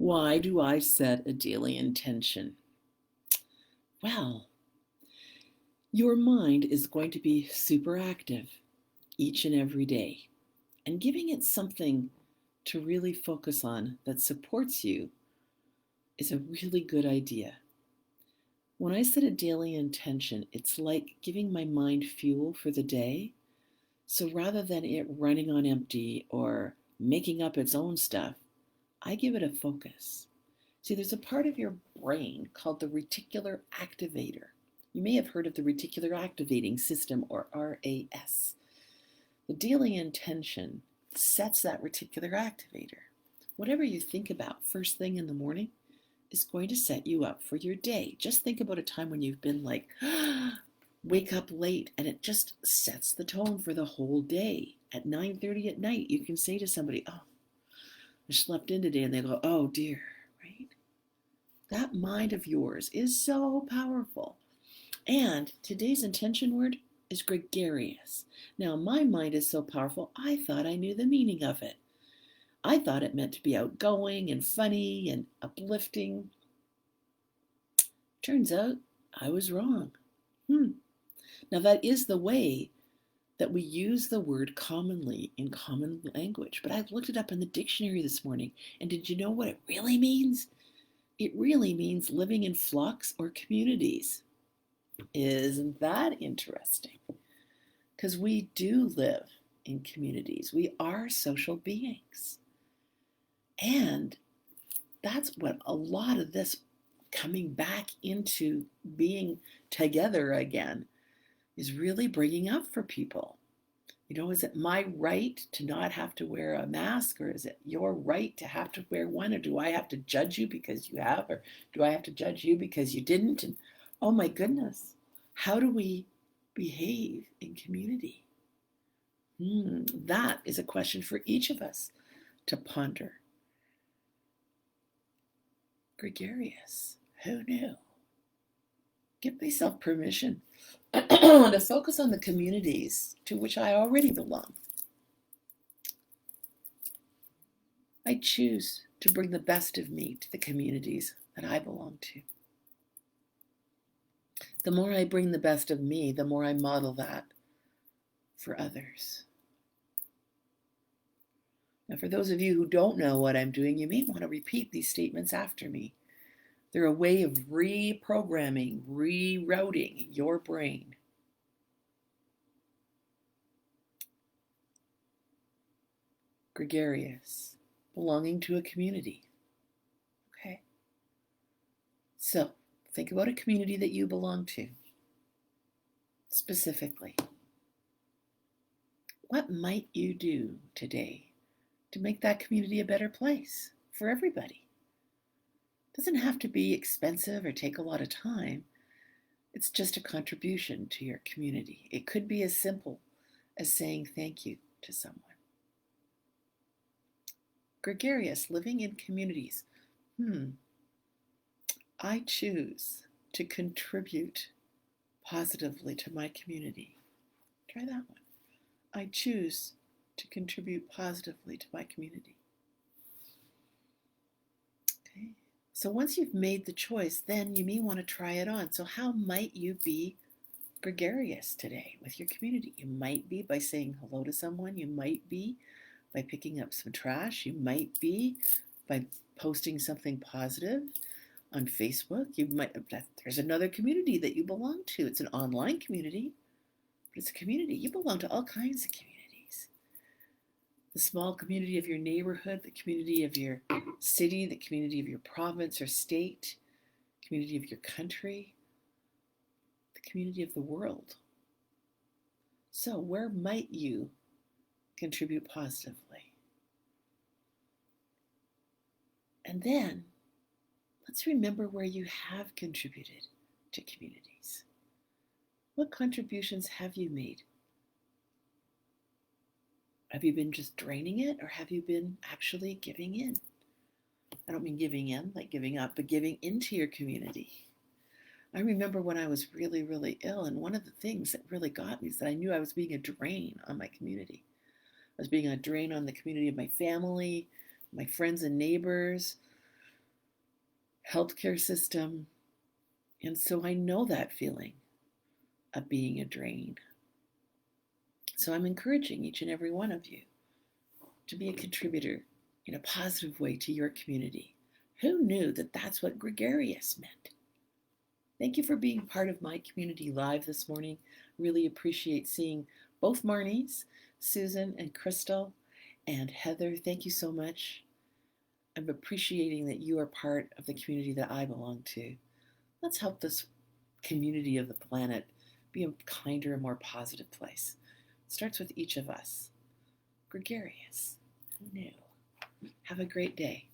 Why do I set a daily intention? Well, your mind is going to be super active each and every day, and giving it something to really focus on that supports you is a really good idea. When I set a daily intention, it's like giving my mind fuel for the day. So rather than it running on empty or making up its own stuff, I give it a focus. See, there's a part of your brain called the reticular activator. You may have heard of the reticular activating system, or RAS. The daily intention sets that reticular activator. Whatever you think about first thing in the morning is going to set you up for your day. Just think about a time when you've been like, wake up late, and it just sets the tone for the whole day. At 9:30 at night, you can say to somebody, oh, I slept in today, and they go, oh dear, right? That mind of yours is so powerful. And today's intention word is gregarious. Now, my mind is so powerful, I thought I knew the meaning of it. I thought it meant to be outgoing and funny and uplifting. Turns out I was wrong. Now, that is the way that we use the word commonly in common language. But I looked it up in the dictionary this morning, and did you know what it really means? It really means living in flocks or communities. Isn't that interesting? Because we do live in communities. We are social beings. And that's what a lot of this coming back into being together again is really bringing up for people. You know, is it my right to not have to wear a mask, or is it your right to have to wear one? Or do I have to judge you because you have, or do I have to judge you because you didn't? And oh my goodness, how do we behave in community? That is a question for each of us to ponder. Gregarious, who knew? Give myself permission to focus on the communities to which I already belong. I choose to bring the best of me to the communities that I belong to. The more I bring the best of me, the more I model that for others. Now, for those of you who don't know what I'm doing, you may want to repeat these statements after me. They're a way of reprogramming, rerouting your brain. Gregarious, belonging to a community. Okay. So, think about a community that you belong to. Specifically, what might you do today to make that community a better place for everybody? It doesn't have to be expensive or take a lot of time. It's just a contribution to your community. It could be as simple as saying thank you to someone. Gregarious, living in communities. I choose to contribute positively to my community. Try that one. I choose to contribute positively to my community. Okay. So once you've made the choice, then you may want to try it on. So how might you be gregarious today with your community? You might be by saying hello to someone. You might be by picking up some trash. You might be by posting something positive on Facebook. There's another community that you belong to. It's an online community, but it's a community. You belong to all kinds of communities. The small community of your neighborhood, the community of your city, the community of your province or state, community of your country, the community of the world. So where might you contribute positively? And then let's remember where you have contributed to communities. What contributions have you made? Have you been just draining it, or have you been actually giving in? I don't mean giving in like giving up, but giving into your community. I remember when I was really, really ill, and one of the things that really got me is that I knew I was being a drain on my community. I was being a drain on the community of my family, my friends and neighbors, healthcare system. And so I know that feeling of being a drain. So I'm encouraging each and every one of you to be a contributor in a positive way to your community. Who knew that that's what gregarious meant? Thank you for being part of my community live this morning. Really appreciate seeing both Marnies, Susan and Crystal, and Heather. Thank you so much. I'm appreciating that you are part of the community that I belong to. Let's help this community of the planet be a kinder and more positive place. It starts with each of us. Gregarious. Who knew? Have a great day.